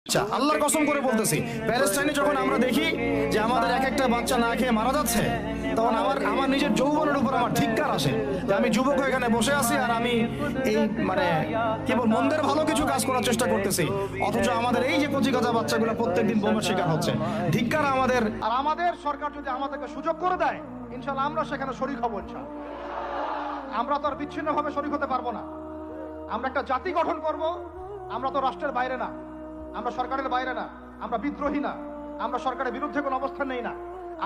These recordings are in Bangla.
আল্লাহর কসম করে বলতেছি, প্যালেস্টাইনে যখন আমরা দেখি যে আমাদের এক একটা বাচ্চা না খেয়ে মারা যাচ্ছে, তখন আমার নিজের যৌবনের উপর আমার ধিক্কার আসে যে আমি যুবক এখানে বসে আছি আর আমি এই মানে কেবল মন্দের ভালো কিছু কাজ করার চেষ্টা করতেছি, অথচ আমাদের এই যে কচিকাঁচা বাচ্চাগুলো প্রত্যেকদিন বোমার শিকার হচ্ছে। ধিক্কার আমাদের। আর আমাদের সরকার যদি আমাদেরকে সুযোগ করে দেয়, ইনশাআল্লাহ আমরা সেখানে শরীক হব। ইনশাআল্লাহ আমরা তো আর বিচ্ছিন্নভাবে শরীক হতে পারবো না। আমরা একটা জাতি গঠন করব। আমরা তো রাষ্ট্রের বাইরে না, আমরা সরকারের বাইরে না, আমরা বিদ্রোহী না, আমরা সরকারের বিরুদ্ধে কোনো অবস্থান নেই না।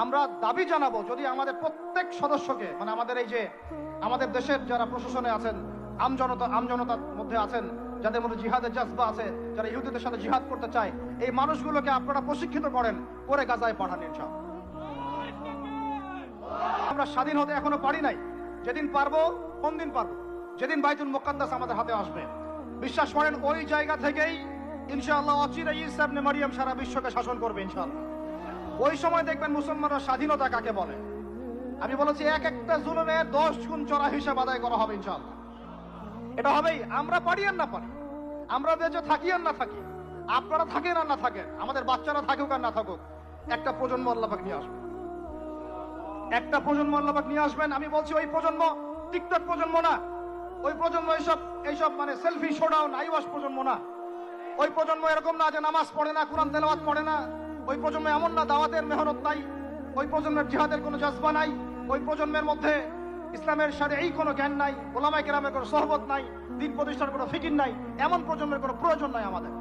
আমরা দাবি জানাবো, যদি আমাদের প্রত্যেক সদস্যকে, মানে আমাদের এই যে আমাদের দেশের যারা প্রশাসনে আছেন, আমজনতার মধ্যে আছেন, যাদের মধ্যে জিহাদের জজবা আছে, যারা ইহুদিদের সাথে জিহাদ করতে চায়, এই মানুষগুলোকে আপনারা প্রশিক্ষিত করেন, করে গাজায় পাঠান ইনশাআল্লাহ। আমরা স্বাধীন হতে এখনো পারি নাই। যেদিন পারবো, কোন দিন পারবো? যেদিন বাইতুল মুকাদ্দাস আমাদের হাতে আসবে। বিশ্বাস করেন, ওই জায়গা থেকেই ইনশাআল্লাহ অচিরেই ঈসা ইবনে মারইয়াম সারা বিশ্বকে শাসন করবে ইনশাআল্লাহ। ওই সময় দেখবেন মুসলমানরা স্বাধীনতা কাকে বলে। আমি বলেছি, এক একটা জুলুমে 10 গুণ চড়া হিসাব আদায় করা হবে ইনশাআল্লাহ। এটা হবেই, আমরা পারি আর না পারি, আমরা বেঁচে থাকি আর না থাকি, আপনারা থাকেন আর না থাকেন, আমাদের বাচ্চারা থাকুক আর না থাকুক, একটা প্রজন্ম আল্লাহ পাক নিয়ে আসবেন। একটা প্রজন্ম আল্লাহ পাক নিয়ে আসবেন। আমি বলছি, ওই প্রজন্ম টিকটক প্রজন্ম না, ওই প্রজন্ম এইসব মানে সেলফি শোডাউন আইওয়াস প্রজন্ম না। ওই প্রজন্ম এরকম না যে নামাজ পড়ে না, কোরআন তেলাওয়াত করে না। ওই প্রজন্ম এমন না দাওয়াতের মেহনত নাই, ওই প্রজন্মের জিহাদের কোনো জজবা নাই, ওই প্রজন্মের মধ্যে ইসলামের সাথে এই কোনো জ্ঞান নাই, ওলামায়ে কেরামের কোনো সোহবত নাই, দিন প্রতিষ্ঠার কোনো ফিকির নাই। এমন প্রজন্মের কোনো প্রয়োজন নাই আমাদের।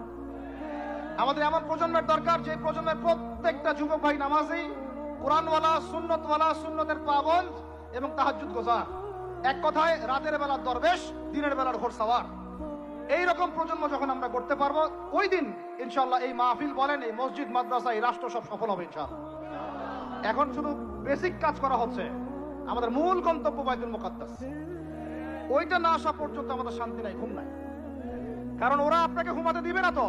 আমাদের এমন প্রজন্মের দরকার, যে প্রজন্মের প্রত্যেকটা যুবক ভাই নামাজি, কোরআনওয়ালা, সুন্নতওয়ালা, সুন্নতের পাবন্দ এবং তাহাজ্জুদ গোজার। এক কথায় রাতের বেলা দরবেশ, দিনের বেলার ঘোড়সাওয়ার। এইরকম প্রজন্ম যখন আমরা করতে পারবো, ওই দিন ইনশাআল্লাহ এই মাহফিল বলেন, এই মসজিদ, মাদ্রাসা, এই রাষ্ট্র সব সফল হবে ইনশাআল্লাহ। এখন শুধু বেসিক কাজ করা হচ্ছে। আমাদের মূল গন্তব্য বাইতুল মুকাদ্দাস। ওইটা না আসা পর্যন্ত আমাদের শান্তি নাই, ঘুম নাই। কারণ ওরা আপনাকে ঘুমাতে দিবে না তো।